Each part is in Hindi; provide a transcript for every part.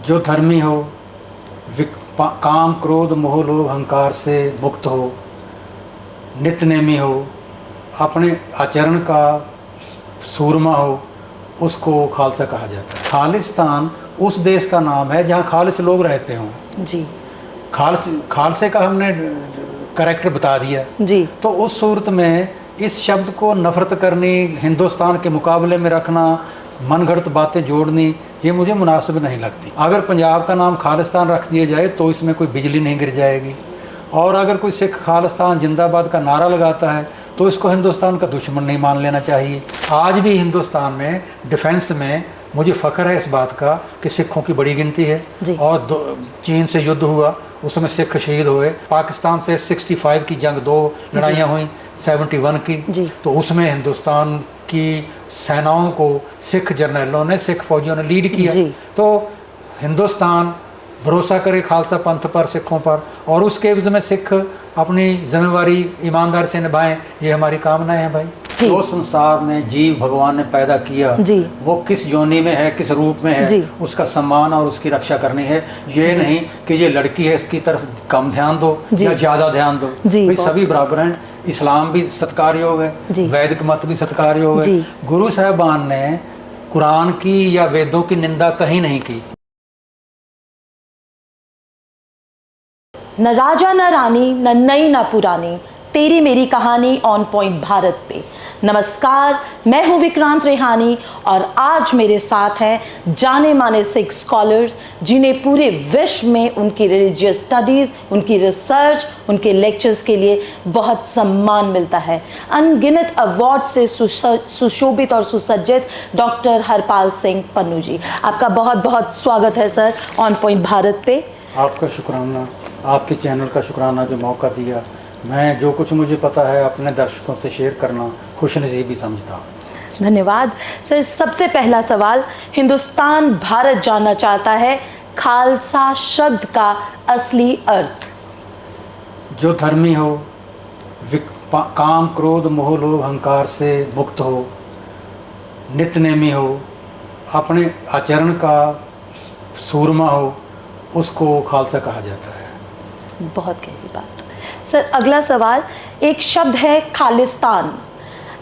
जो धर्मी हो, काम क्रोध मोह लोभ अहंकार से मुक्त हो, नित्य नेमी हो, अपने आचरण का सूरमा हो, उसको खालसा कहा जाता है। खालिस्तान उस देश का नाम है जहाँ खालिस लोग रहते हों। जी। खालसे का हमने करेक्टर बता दिया जी। तो उस सूरत में इस शब्द को नफरत करनी, हिंदुस्तान के मुकाबले में रखना, मनगढ़ंत बातें जोड़नी, ये मुझे मुनासिब नहीं लगती। अगर पंजाब का नाम खालिस्तान रख दिया जाए तो इसमें कोई बिजली नहीं गिर जाएगी, और अगर कोई सिख खालिस्तान जिंदाबाद का नारा लगाता है तो इसको हिंदुस्तान का दुश्मन नहीं मान लेना चाहिए। आज भी हिंदुस्तान में डिफेंस में मुझे फ़ख्र है इस बात का कि सिखों की बड़ी गिनती है, और चीन से युद्ध हुआ उसमें सिख शहीद हुए। पाकिस्तान से 65 की जंग, 2 लड़ाइयाँ हुई 71 की, तो उसमें हिंदुस्तान की सेनाओं को सिख जर्नैलों ने, सिख फौजियों ने लीड किया। तो हिंदुस्तान भरोसा करे खालसा पंथ पर, सिखों पर, और उसके एवज में सिख अपनी जिम्मेवारी ईमानदार से निभाएं, ये हमारी कामनाएं हैं भाई। जो संसार में जीव भगवान ने पैदा किया वो किस योनि में है, किस रूप में है, उसका सम्मान और उसकी रक्षा करनी है। ये नहीं कि ये लड़की है इसकी तरफ कम ध्यान दो या ज़्यादा ध्यान दो, भाई सभी बराबर हैं। इस्लाम भी सत्कार योग है, वैदिक मत भी सत्कार योग है। गुरु साहिबान ने कुरान की या वेदों की निंदा कहीं नहीं की। न राजा न रानी, न नई न पुरानी, तेरी मेरी कहानी ऑन पॉइंट भारत पे। नमस्कार, मैं हूं विक्रांत रेहानी और आज मेरे साथ हैं जाने माने सिख स्कॉलर्स जिन्हें पूरे विश्व में उनकी रिलीजियस स्टडीज़, उनकी रिसर्च, उनके लेक्चर्स के लिए बहुत सम्मान मिलता है। अनगिनत अवार्ड से सुशोभित और सुसज्जित डॉक्टर हरपाल सिंह पन्नू जी, आपका बहुत बहुत स्वागत है सर ऑन पॉइंट भारत पे। आपका शुक्राना, आपके चैनल का शुक्राना जो मौका दिया। मैं जो कुछ मुझे पता है अपने दर्शकों से शेयर करना खुशनसीबी समझता हूँ। धन्यवाद सर। सबसे पहला सवाल, हिंदुस्तान भारत जानना चाहता है खालसा शब्द का असली अर्थ। जो धर्मी हो, काम क्रोध मोह लोभ अहंकार से मुक्त हो, नित्य नेमी हो, अपने आचरण का सूरमा हो, उसको खालसा कहा जाता है। बहुत गहरी बात सर। अगला सवाल, एक शब्द है खालिस्तान,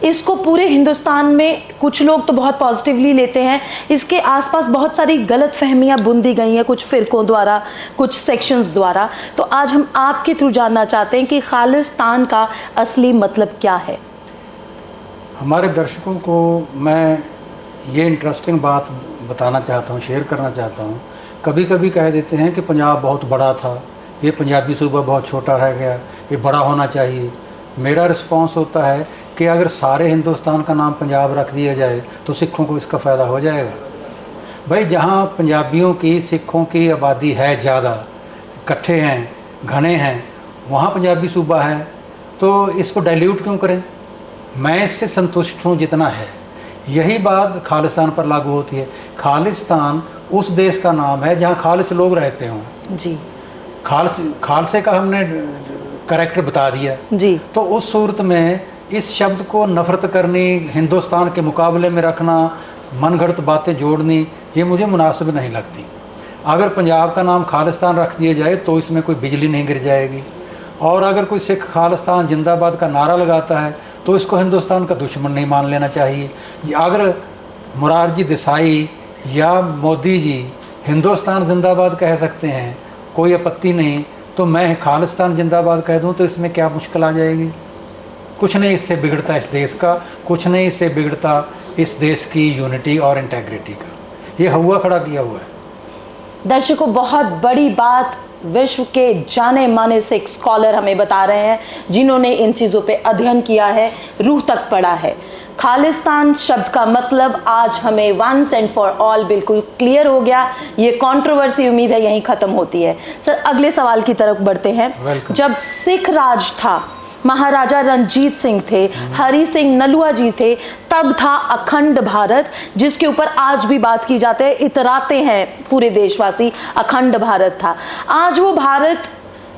इसको पूरे हिंदुस्तान में कुछ लोग तो बहुत पॉजिटिवली लेते हैं, इसके आसपास बहुत सारी गलत फहमियाँ बुन दी गई हैं कुछ फिरकों द्वारा, कुछ सेक्शंस द्वारा। तो आज हम आपके थ्रू जानना चाहते हैं कि खालिस्तान का असली मतलब क्या है। हमारे दर्शकों को मैं ये इंटरेस्टिंग बात बताना चाहता हूँ, शेयर करना चाहता हूँ। कभी कभी कह देते हैं कि पंजाब बहुत बड़ा था, ये पंजाबी सूबा बहुत छोटा रह गया, ये बड़ा होना चाहिए। मेरा रिस्पांस होता है कि अगर सारे हिंदुस्तान का नाम पंजाब रख दिया जाए तो सिखों को इसका फ़ायदा हो जाएगा। भाई जहाँ पंजाबियों की, सिखों की आबादी है ज़्यादा, इकट्ठे हैं, घने हैं, वहाँ पंजाबी सूबा है, तो इसको डाइल्यूट क्यों करें। मैं इससे संतुष्ट हूँ जितना है। यही बात खालिस्तान पर लागू होती है। खालिस्तान उस देश का नाम है जहाँ खालिस लोग रहते हों। जी। खालसे का हमने करेक्टर बता दिया तो उस सूरत में इस शब्द को नफरत करनी, हिंदुस्तान के मुकाबले में रखना, मनगढ़ंत बातें जोड़नी, ये मुझे मुनासिब नहीं लगती। अगर पंजाब का नाम खालिस्तान रख दिया जाए तो इसमें कोई बिजली नहीं गिर जाएगी, और अगर कोई सिख खालिस्तान जिंदाबाद का नारा लगाता है तो इसको हिंदुस्तान का दुश्मन नहीं मान लेना चाहिए। अगर मोरारजी देसाई या मोदी जी हिंदुस्तान जिंदाबाद कह सकते हैं, कोई आपत्ति नहीं, तो मैं खालिस्तान जिंदाबाद कह दूं तो इसमें क्या मुश्किल आ जाएगी। कुछ नहीं इससे बिगड़ता इस देश का, कुछ नहीं इससे बिगड़ता इस देश की यूनिटी और इंटेग्रिटी का। ये हुआ खड़ा किया हुआ है। दर्शकों, बहुत बड़ी बात विश्व के जाने माने सिख स्कॉलर हमें बता रहे हैं जिन्होंने इन चीज़ों पे अध्ययन किया है, रूह तक पढ़ा है। खालिस्तान शब्द का मतलब आज हमें वंस एंड फॉर ऑल बिल्कुल क्लियर हो गया। ये कंट्रोवर्सी उम्मीद है यहीं ख़त्म होती है। सर अगले सवाल की तरफ बढ़ते हैं। जब सिख राज था, महाराजा रणजीत सिंह थे, हरि सिंह नलुआ जी थे, तब था अखंड भारत, जिसके ऊपर आज भी बात की जाती है, इतराते हैं पूरे देशवासी, अखंड भारत था। आज वो भारत,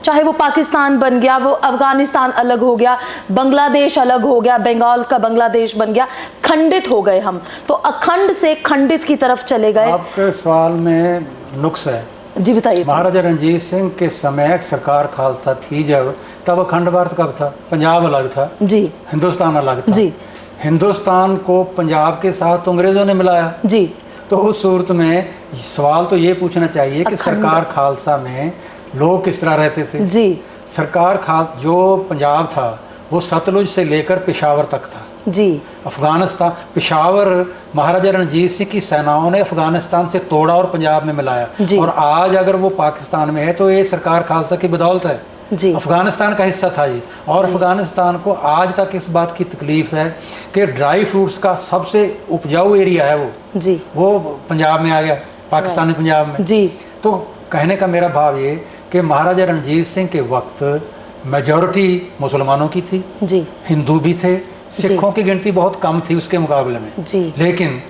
चाहे वो पाकिस्तान बन गया, वो अफगानिस्तान अलग हो गया, बांग्लादेश अलग हो गया, बंगाल का बांग्लादेश बन गया, खंडित हो गए हम, तो अखंड से खंडित की तरफ चले गए। आपके सवाल में नुक्स है। जी बताइए। महाराजा रणजीत सिंह के समय सरकार खालसा थी जब, तब अखंड भारत कब था? पंजाब अलग था जी, हिंदुस्तान अलग था जी, हिंदुस्तान को पंजाब के साथ तो अंग्रेजों ने मिलाया। जी, तो उस सूरत में सवाल तो ये पूछना चाहिए कि सरकार खालसा में लोग किस तरह रहते थे। जी, जो पंजाब था वो सतलुज से लेकर पेशावर तक था। जी, अफगानिस्तान, पेशावर महाराजा रणजीत सिंह की सेनाओं ने अफगानिस्तान से तोड़ा और पंजाब में मिलाया। जी। और आज अगर वो पाकिस्तान में है तो ये सरकार खालसा की बदौलत है। जी, अफगानिस्तान का हिस्सा था ये। और अफगानिस्तान को आज तक इस बात की तकलीफ है कि ड्राई फ्रूट्स का सबसे उपजाऊ एरिया है जी, वो पंजाब में आ गया, पाकिस्तानी पंजाब में। जी, तो कहने का मेरा भाव ये कि महाराजा रणजीत सिंह के वक्त मेजॉरिटी मुसलमानों की थी, जी, हिंदू भी थे, सिखों की गिनती बहुत कम थी उसके मुकाबले में। जी, लेकिन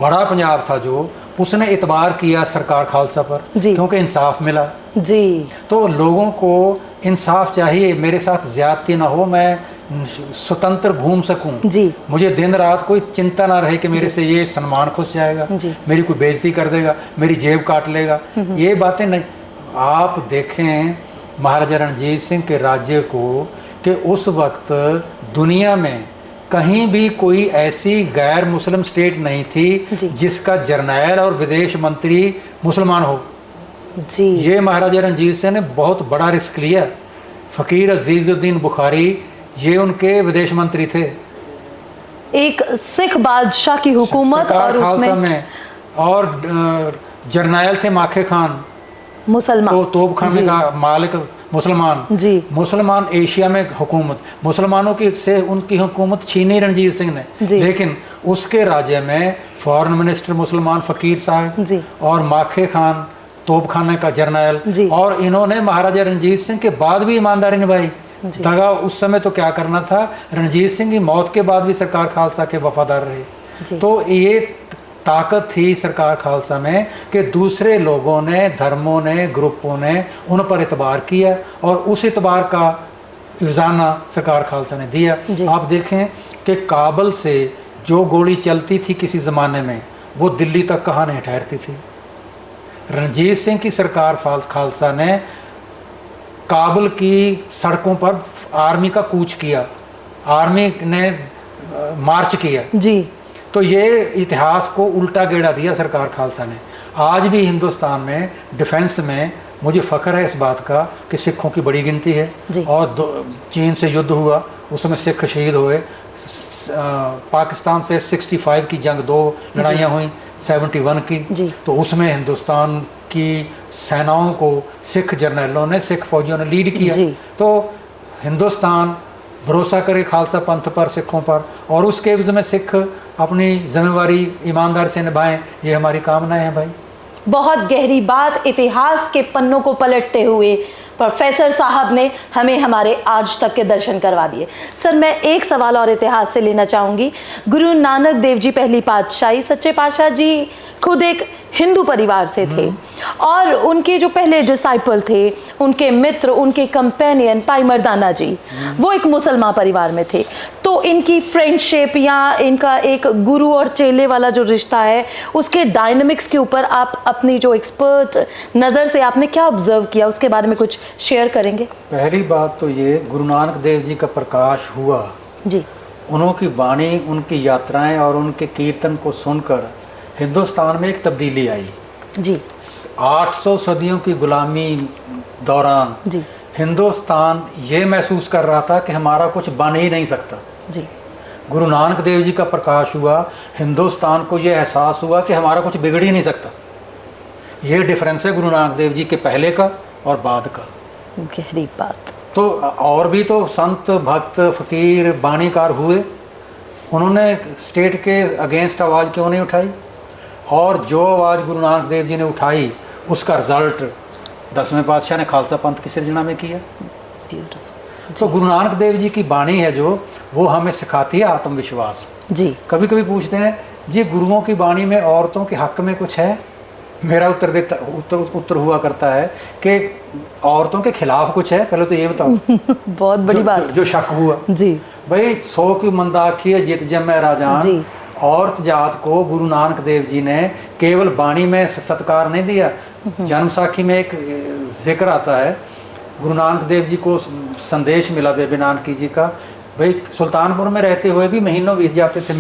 बड़ा पंजाब था जो, उसने इतबार किया सरकार खालसा पर, जी। क्योंकि इंसाफ मिला। जी, तो लोगों को इंसाफ चाहिए, मेरे साथ ज्यादती ना हो, मैं स्वतंत्र घूम सकूं, जी, मुझे दिन रात कोई चिंता ना रहे कि मेरे से ये सम्मान खुस जाएगा, जी। मेरी कोई बेइज्जती कर देगा, मेरी जेब काट लेगा, ये बातें नहीं। आप देखें महाराजा रणजीत सिंह के राज्य को कि उस वक्त दुनिया में कहीं भी कोई ऐसी गैर मुस्लिम स्टेट नहीं थी जी। जिसका जर्नैल और विदेश मंत्री मुसलमान हो। जी, ये महाराजा रणजीत सिंह ने बहुत बड़ा रिस्क लिया। फ़कीर अजीज़ुद्दीन बुखारी ये उनके विदेश मंत्री थे एक सिख बादशाह की हुकूमत और खालसा उसमें में, और जर्नैल थे माखे खान, मुसलमान, तो तोप खाने जी, का मालिक मुसलमान। जी, मुसलमान एशिया में हुकूमत, मुसलमानों की से उनकी हुकूमत छीनी रणजीत सिंह ने, जी। लेकिन उसके राज्य में फॉरेन मिनिस्टर मुसलमान फ़कीर साहब, जी, और माखे खान तोप खाने का जर्नैल, जी। और इन्होंने महाराजा रणजीत सिंह के बाद भी ईमानदारी निभाई। जी। दगा उस समय तो क्या करना था, रणजीत सिंह की मौत के बाद भी सरकार खालसा के वफादार जी। रहे। तो ये ताकत थी सरकार खालसा में कि दूसरे लोगों ने, धर्मों ने, ग्रुपों ने उन पर इतबार किया, और उस इतबार का इवजाना सरकार खालसा ने दिया। जी। आप देखें कि काबुल से जो गोली चलती थी किसी ज़माने में, वो दिल्ली तक कहाँ नहीं ठहरती थी। रणजीत सिंह की सरकार खालसा ने काबुल की सड़कों पर आर्मी का कूच किया, आर्मी ने मार्च किया। जी, तो ये इतिहास को उल्टा गेड़ा दिया सरकार खालसा ने। आज भी हिंदुस्तान में डिफेंस में मुझे फ़ख्र है इस बात का कि सिखों की बड़ी गिनती है, जी। और चीन से युद्ध हुआ, उसमें सिख शहीद हुए। पाकिस्तान से 65 की जंग, 2 लड़ाइयाँ हुई, 71 की, जी। तो उसमें हिंदुस्तान की सेनाओं को सिख जर्नैलों ने, सिख फौजियों ने लीड किया। जी। तो हिंदुस्तान भरोसा करे खालसा पंथ पर, सिखों पर, और उसके एवज में सिख अपनी जिम्मेवारी ईमानदार से निभाएं, ये हमारी कामनाएं हैं भाई। बहुत गहरी बात इतिहास के पन्नों को पलटते हुए प्रोफेसर साहब ने हमें हमारे आज तक के दर्शन करवा दिए। सर, मैं एक सवाल और इतिहास से लेना चाहूँगी। गुरु नानक देव जी पहली पातशाही, सच्चे पातशाह जी खुद एक हिंदू परिवार से थे, और उनके जो पहले डिसाइपल थे, उनके मित्र, उनके कंपेनियन भाई मर्दाना जी, वो एक मुसलमान परिवार में थे। तो इनकी फ्रेंडशिप या इनका एक गुरु और चेले वाला जो रिश्ता है, उसके डायनामिक्स के ऊपर आप अपनी जो एक्सपर्ट नज़र से आपने क्या ऑब्जर्व किया, उसके बारे में कुछ शेयर करेंगे? पहली बात तो ये, गुरु नानक देव जी का प्रकाश हुआ, जी, उनकी वाणी, उनकी यात्राएं और उनके कीर्तन को सुनकर हिंदुस्तान में एक तब्दीली आई। जी, 800 सदियों की गुलामी दौरान जी, हिंदुस्तान ये महसूस कर रहा था कि हमारा कुछ बन ही नहीं सकता। जी, गुरु नानक देव जी का प्रकाश हुआ, हिंदुस्तान को ये एहसास हुआ कि हमारा कुछ बिगड़ ही नहीं सकता। ये डिफरेंस है गुरु नानक देव जी के पहले का और बाद का। गहरी बात। तो और भी तो संत, भक्त, फ़कीर, बाणीकार हुए, उन्होंने स्टेट के अगेंस्ट आवाज़ क्यों नहीं उठाई? और जो आवाज़ गुरु नानक देव जी ने उठाई, उसका रिज़ल्ट 10वें पातशाह ने खालसा पंथ की सिरजना में किया। तो गुरु नानक देव जी की बाणी है जो, वो हमें सिखाती है आत्मविश्वास। जी, कभी कभी पूछते हैं जी गुरुओं की बाणी में औरतों के हक में कुछ है? मेरा उत्तर हुआ करता है कि औरतों के खिलाफ कुछ है, पहले तो ये बताओ। बहुत बड़ी बात। जो शक हुआ जी, भाई, 100 की मंदाखी है जित जमै राजान, जी। औरत जात को गुरु नानक देव जी ने केवल वाणी में सत्कार नहीं दिया। जन्म साखी में एक जिक्र आता है, गुरु नानक देव जी को संदेश मिला बेबे नानकी जी का, भाई सुल्तानपुर में रहते हुए भी महीनों बीत जाते थे,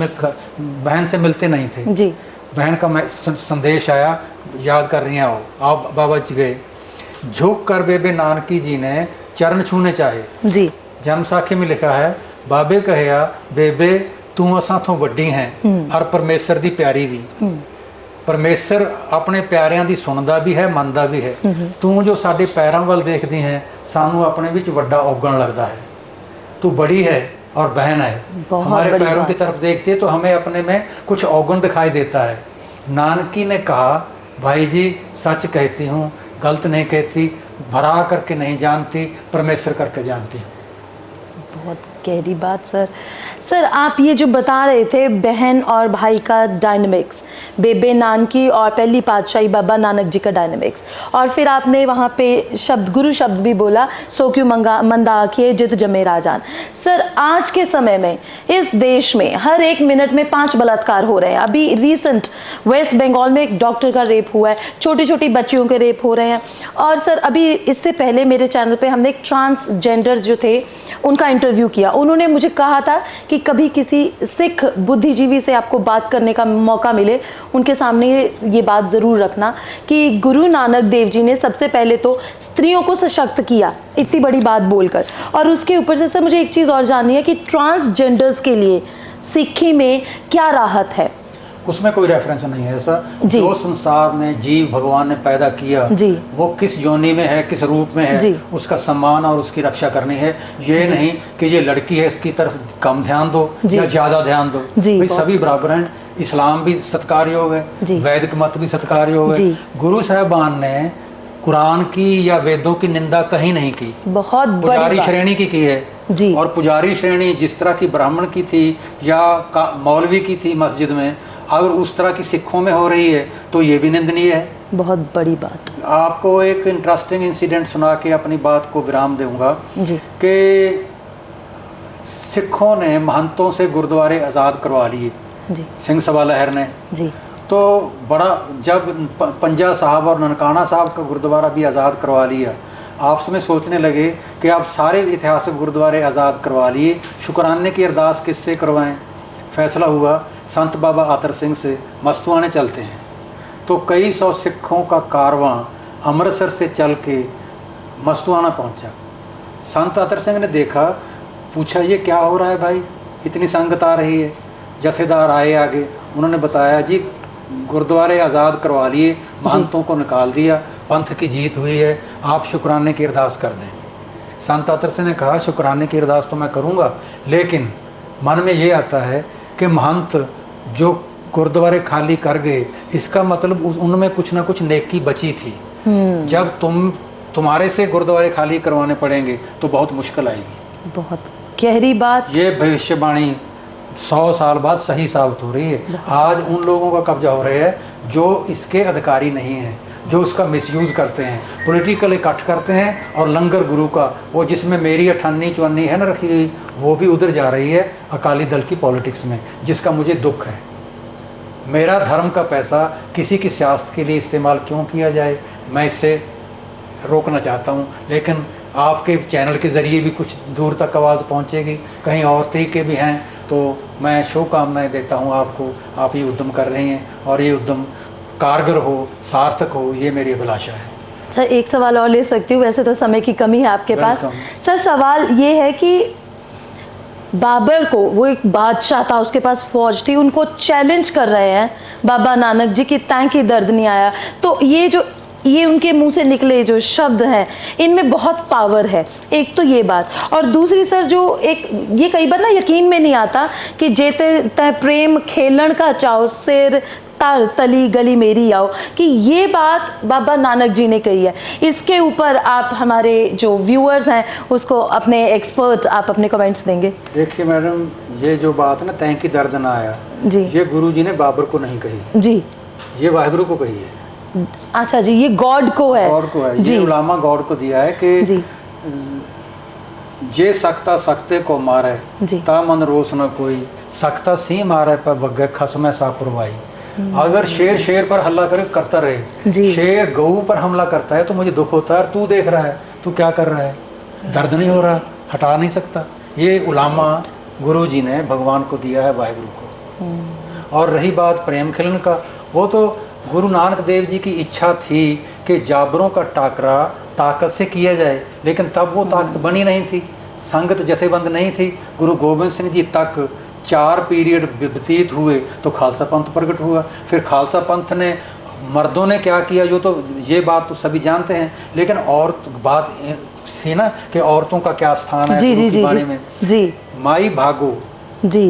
बहन से मिलते नहीं थे जी। बहन का संदेश आया, याद कर रही हैं आओ बाबा जी गए, झुक कर बेबे नानकी जी ने चरण छूने चाहे जी। जन्म साखी में लिखा है, बाबे कहिया बेबे तू असां तो वड्डी है और परमेश्वर दी प्यारी भी। परमेश्वर अपने प्यारिਆਂ ਦੀ ਸੁਣਦਾ भी है ਮੰਨਦਾ भी है। तू जो साडे पैरों ਵੱਲ देखदी है सानू अपने विच वड्डा औगण लगता है। तू बड़ी है और बहन है, हमारे पैरों की तरफ देखती है तो हमें अपने में कुछ औगण दिखाई देता है। नानकी ने कहा, भाई जी सच कहती हूँ, गलत नहीं कहती, भरा करके नहीं जानती, परमेश्वर करके जानती हूँ। बहुत गहरी बात सर। सर आप ये जो बता रहे थे बहन और भाई का डायनामिक्स, बेबे नानकी और पहली पातशाही बाबा नानक जी का डायनामिक्स, और फिर आपने वहाँ पे शब्द गुरु शब्द भी बोला, सो क्यों मंदा आखिए जित जमे राजान। सर आज के समय में इस देश में हर एक मिनट में 5 बलात्कार हो रहे हैं। अभी रिसेंट वेस्ट बंगाल में एक डॉक्टर का रेप हुआ है, छोटी छोटी बच्चियों के रेप हो रहे हैं। और सर अभी इससे पहले मेरे चैनल पे हमने एक ट्रांसजेंडर जो थे उनका इंटरव्यू किया, उन्होंने मुझे कहा था कि कभी किसी सिख बुद्धिजीवी से आपको बात करने का मौका मिले, उनके सामने ये बात ज़रूर रखना कि गुरु नानक देव जी ने सबसे पहले तो स्त्रियों को सशक्त किया, इतनी बड़ी बात बोलकर, और उसके ऊपर से सर मुझे एक चीज़ और जाननी है कि ट्रांसजेंडर्स के लिए सिक्खी में क्या राहत है? उसमें कोई रेफरेंस नहीं है ऐसा। जो संसार में जीव भगवान ने पैदा किया वो किस योनि में है, किस रूप में है, उसका सम्मान और उसकी रक्षा करनी है। ये नहीं कि ये लड़की है इसकी तरफ कम ध्यान दो या ज़्यादा ध्यान दो, भाई सभी बराबर हैं। इस्लाम भी सत्कार योग है, वैदिक मत भी सत्कार योग है। गुरु साहबान ने कुरान की या वेदों की निंदा कहीं नहीं की, बहुत पुजारी श्रेणी की है जी। और पुजारी श्रेणी जिस तरह की ब्राह्मण की थी या मौलवी की थी मस्जिद में, अगर उस तरह की सिखों में हो रही है तो ये भी निंदनीय है। बहुत बड़ी बात। आपको एक इंटरेस्टिंग इंसिडेंट सुना के अपनी बात को विराम दूंगा कि सिखों ने महंतों से गुरुद्वारे आज़ाद करवा लिए, सिंह सभा लहर ने जी। तो बड़ा जब पंजा साहब और ननकाना साहब का गुरुद्वारा भी आज़ाद करवा लिया, आपस में सोचने लगे कि आप सारे ऐतिहासिक गुरुद्वारे आज़ाद करवा लिए, शुक्राने की अरदास किससे करवाएं। फैसला हुआ संत बाबा आतर सिंह से मस्तुआने चलते हैं। तो कई सौ सिखों का कारवां अमृतसर से चल के मस्तुआना पहुंचा। संत आतर सिंह ने देखा, पूछा ये क्या हो रहा है भाई, इतनी संगत आ रही है। जथेदार आए आगे, उन्होंने बताया जी गुरुद्वारे आज़ाद करवा लिए, महंतों को निकाल दिया, पंथ की जीत हुई है, आप शुक्राने की अरदास कर दें। संत आतर सिंह ने कहा शुक्राने की अरदास तो मैं करूँगा, लेकिन मन में ये आता है कि महंत जो गुरुद्वारे खाली कर गए, इसका मतलब उनमें कुछ ना कुछ नेकी बची थी। जब तुम्हारे से गुरुद्वारे खाली करवाने पड़ेंगे तो बहुत मुश्किल आएगी। बहुत गहरी बात। ये भविष्यवाणी 100 साल बाद सही साबित हो रही है। आज उन लोगों का कब्जा हो रहा है जो इसके अधिकारी नहीं हैं, जो उसका मिसयूज़ करते हैं, पॉलिटिकल इकट्ठ करते हैं, और लंगर गुरु का वो जिसमें मेरी 58-54 है ना रखी गई, वो भी उधर जा रही है अकाली दल की पॉलिटिक्स में, जिसका मुझे दुख है। मेरा धर्म का पैसा किसी की सियासत के लिए इस्तेमाल क्यों किया जाए, मैं इससे रोकना चाहता हूँ। लेकिन आपके चैनल के ज़रिए भी कुछ दूर तक आवाज़ पहुँचेगी, कहीं और तरीके भी हैं, तो मैं शुभकामनाएँ देता हूँ आपको। आप ये उद्यम कर रहे हैं और ये उद्यम कारगर हो, सार्थक हो, ये मेरी अभिलाषा है। सर एक सवाल और ले सकती हूँ, वैसे तो समय की कमी है आपके पास। सर सवाल ये है कि बाबर को, वो एक बादशाह था, उसके पास फौज थी, उनको चैलेंज कर रहे हैं बाबा नानक जी की तैं की दर्द नहीं आया। तो ये उनके मुंह से निकले जो शब्द हैं, इनमें बहुत पावर है। एक तो ये बात, और दूसरी सर जो एक ये कई बार ना यकीन में नहीं आता कि जेते तय प्रेम खेलन का चाओ सिर तार तली गली मेरी आओ, कि ये बात बाबा नानक जी ने कही है। इसके ऊपर आप हमारे जो व्यूअर्स हैं उसको अपने एक्सपर्ट आप अपने कमेंट्स देंगे। देखिए मैडम, ये जो बात है ना तैं की दर्द ना आया जी, ये गुरु जी ने बाबर को नहीं कही जी, ये वाहिगुरु को कही है। अच्छा जी, ये गॉड को है, गॉड को है, ये उलामा गॉड को दिया है कि जे सकता सकते को मारे ता मन रोस न कोई, सकता सी मारे पर वग्गे खसमे सा पुरवाई। अगर शेर शेर पर हल्ला करे करता रहे, जी। शेर गऊ पर हमला करता है तो मुझे दुख होता है, तू देख रहा है तू क्या कर रहा है, दर्द नहीं हो रहा, हटा नहीं सकता। ये उलामा गुरु जी ने भगवान को दिया है, वाहिगुरु को। और रही बात प्रेम खिलन का, वो तो गुरु नानक देव जी की इच्छा थी कि जाबरों का टाकरा ताकत से किया जाए, लेकिन तब वो ताकत बनी नहीं थी, संगत जथेबंद नहीं थी। गुरु गोबिंद सिंह जी तक 4 पीरियड व्यतीत हुए तो खालसा पंथ प्रकट हुआ। फिर खालसा पंथ ने, मर्दों ने क्या किया, जो तो ये बात तो सभी जानते हैं, लेकिन औरत बात थी ना कि औरतों का क्या स्थान है गुरु की बाणी में। जी माई भागो जी,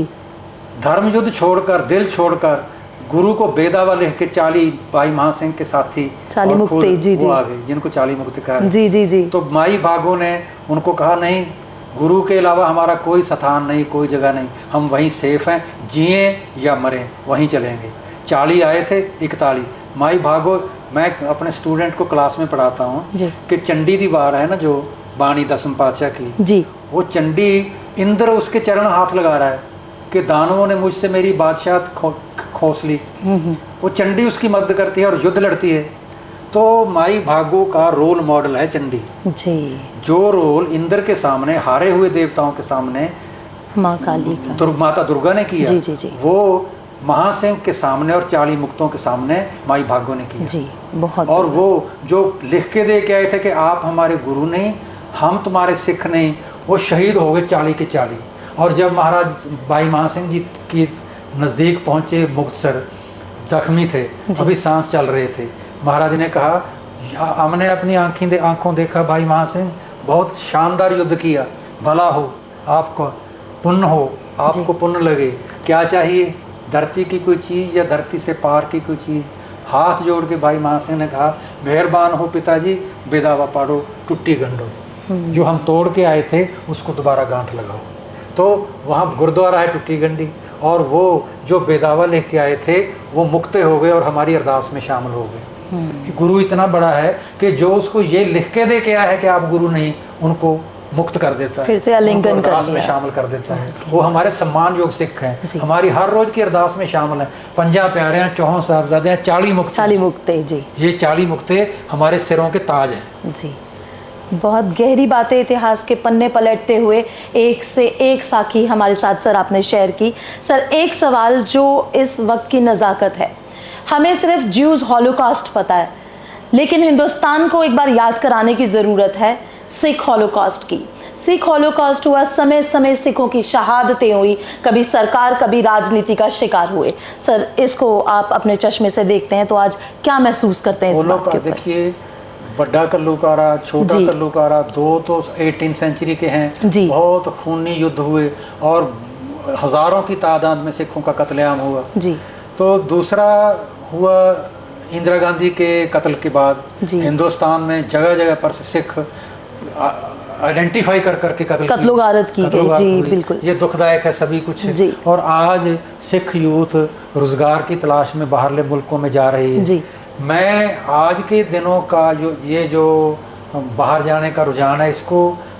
धर्म युद्ध छोड़कर, दिल छोड़कर गुरु को बेदावा लिख के 40 भाई महासिंह के साथी 40 और मुक्ति, खुद जी, वो जी। आ गए जिनको 40 मुक्ति कहा है। जी जी जी, तो माई भागो ने उनको कहा, नहीं गुरु के अलावा हमारा कोई स्थान नहीं, कोई जगह नहीं, हम वहीं सेफ हैं, जिए या मरें वहीं चलेंगे। 40 आए थे, 41 माई भागो। मैं अपने स्टूडेंट को क्लास में पढ़ाता हूँ जी। कि चंडी दीवार है ना जो बाणी 10वें पातशाह की, जी वो चंडी, इंद्र उसके चरण हाथ लगा रहा है कि दानवों ने मुझसे मेरी बादशाहत खोस ली। वो चंडी उसकी मदद करती है और युद्ध लड़ती है। तो माई भागो का रोल मॉडल है चंडी, जी, जो रोल इंद्र के सामने, हारे हुए देवताओं के सामने माँ काली का, माता दुर्गा ने किया, जी, जी, जी। वो महासिंह के सामने और 40 मुक्तों के सामने माई भागो ने किया। जी बहुत। और वो जो लिख के दे के आए थे कि आप हमारे गुरु नहीं, हम तुम्हारे सिख नहीं, वो शहीद हो गए 40 के 40। और जब महाराज भाई महासिंह जी की नज़दीक पहुँचे, मुक्तसर जख्मी थे, अभी सांस चल रहे थे, महाराज ने कहा, हमने अपनी आंखों देखा भाई महासिंह, बहुत शानदार युद्ध किया, भला हो आपको, पुण्य हो आपको, पुण्य लगे, क्या चाहिए, धरती की कोई चीज़ या धरती से पार की कोई चीज़। हाथ जोड़ के भाई महासिंह ने कहा, मेहरबान हो पिताजी, बेदावा पाड़ो, टूटी गंडो, जो हम तोड़ के आए थे उसको दोबारा गांठ लगाओ। तो वहाँ गुरुद्वारा है टूटी गंडी, और वो जो बेदावा लेके आए थे वो मुक्ते हो गए और हमारी अरदास में शामिल हो गए। गुरु इतना बड़ा है कि जो उसको ये लिख के दे के आया है कि आप गुरु नहीं, उनको मुक्त कर देता है, फिर से आलिंगन उनको कर अरदास में लिया। शामिल कर देता है। वो हमारे सम्मान योग सिख हैं, जी। हमारी हर रोज की अरदास में शामिल हैं। 50 प्यारे हैं, 54 साहबजादे हैं, 40 मुक्त, 40 मुक्ते, जी ये 40 मुक्ते हमारे सिरों के ताज हैं। जी। बहुत गहरी बातें इतिहास के पन्ने पलटते हुए एक से एक साखी हमारे साथ सर आपने शेयर की। सर एक सवाल जो इस वक्त की नज़ाकत है, हमें सिर्फ ज्यूज़ हॉलोकॉस्ट पता है, लेकिन हिंदुस्तान को एक बार याद कराने की ज़रूरत है सिख हॉलोकॉस्ट की। सिख हॉलोकॉस्ट हुआ, समय समय सिखों की शहादतें हुई, कभी सरकार कभी राजनीति का शिकार हुए। सर इसको आप अपने चश्मे से देखते हैं तो आज क्या महसूस करते हैं इस बात के ऊपर? देखिए, बड़ा कल्लूकारा, छोटा जी। कल्लूकारा, दो तो 18वीं सेंचुरी के हैं, जी। बहुत खूनी युद्ध हुए और हज़ारों की तादाद में सिखों का कत्लेआम हुआ। जी तो दूसरा हुआ इंदिरा गांधी के कत्ल के बाद जी। हिंदुस्तान में जगह जगह पर सिख आइडेंटिफाई कर करके कत्लो-गारत की गई, जी हुई। बिल्कुल। ये दुखदायक है सभी कुछ। जी। और आज सिख यूथ रोजगार की तलाश में बाहरले मुल्कों में जा रही है। जी। मैं आज के दिनों का जो बाहर जाने का रुझान है, इसको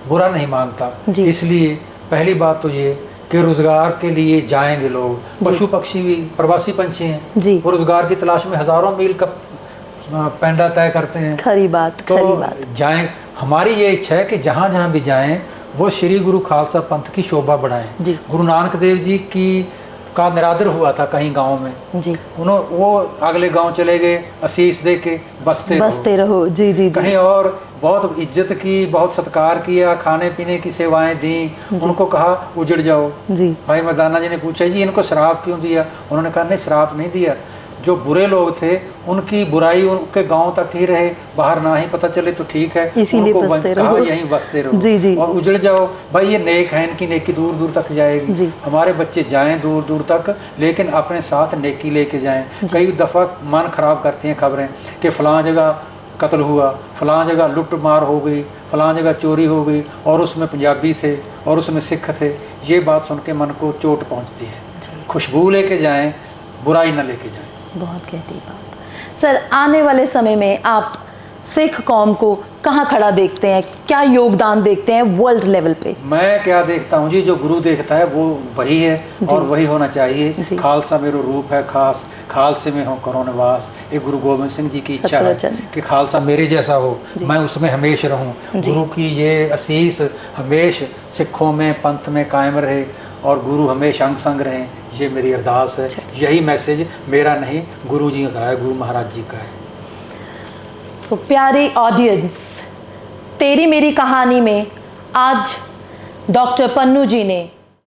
बुरा नहीं मानता। जी। इसलिए पहली बात तो ये कि रोजगार के लिए जाएंगे लोग, पशु पक्षी भी प्रवासी पंछी हैं, जी। वो रोजगार की तलाश में हजारों मील का पैंडा तय करते हैं। खरी बात, तो खरी बात। जाएं, हमारी ये इच्छा है कि जहाँ जहाँ भी जाएं वो श्री गुरु खालसा पंथ की शोभा बढ़ाएं। जी। गुरु नानक देव जी का निरादर हुआ था कहीं गांव में, जी वो अगले गांव चले गए, आशीष दे के बसते रहो। जी जी जी। कहीं और बहुत इज्जत की, बहुत सत्कार किया, खाने पीने की सेवाएं दी, उनको कहा उजड़ जाओ। जी। भाई मर्दाना जी ने पूछा, जी इनको श्राप क्यों दिया? उन्होंने कहा नहीं, श्राप नहीं दिया, जो बुरे लोग थे उनकी बुराई उनके गांव तक ही रहे, बाहर ना ही पता चले तो ठीक है, इसीलिए बसते रहो। यहीं बसते रहो। जी जी। और उजड़ जाओ, भाई ये नेक है, इनकी नेकी दूर दूर तक जाएगी। जी। हमारे बच्चे जाएं दूर दूर तक, लेकिन अपने साथ नेकी लेके जाएं। कई दफ़ा मन खराब करती हैं खबरें कि फ़लाँ जगह कत्ल हुआ, फ़लाँ जगह लुट मार हो गई, फ़लाँ जगह चोरी हो गई, और उसमें पंजाबी थे और उसमें सिख थे। ये बात सुन के मन को चोट पहुँचती है। खुशबू लेके जाएं, बुराई न लेके जाएं। बहुत गहरी बात। सर आने वाले समय में आप सिख कौम को कहाँ खड़ा देखते हैं, क्या योगदान देखते हैं वर्ल्ड लेवल पे? मैं क्या देखता हूँ जी, जो गुरु देखता है वो वही है और वही होना चाहिए। खालसा मेरो रूप है खास, खालसे में हो करो निवास। ये गुरु गोविंद सिंह जी की इच्छा है कि खालसा मेरे जैसा हो, मैं उसमें हमेश रहूं। गुरु की ये आशीष हमेश सिखों में पंथ में कायम रहे और गुरु हमेशा अंग संग रहें, ये मेरी अरदास है। यही मैसेज मेरा नहीं, गुरु जी का है, गुरु महाराज जी का है। तो प्यारे ऑडियंस, तेरी मेरी कहानी में आज डॉक्टर पन्नू जी ने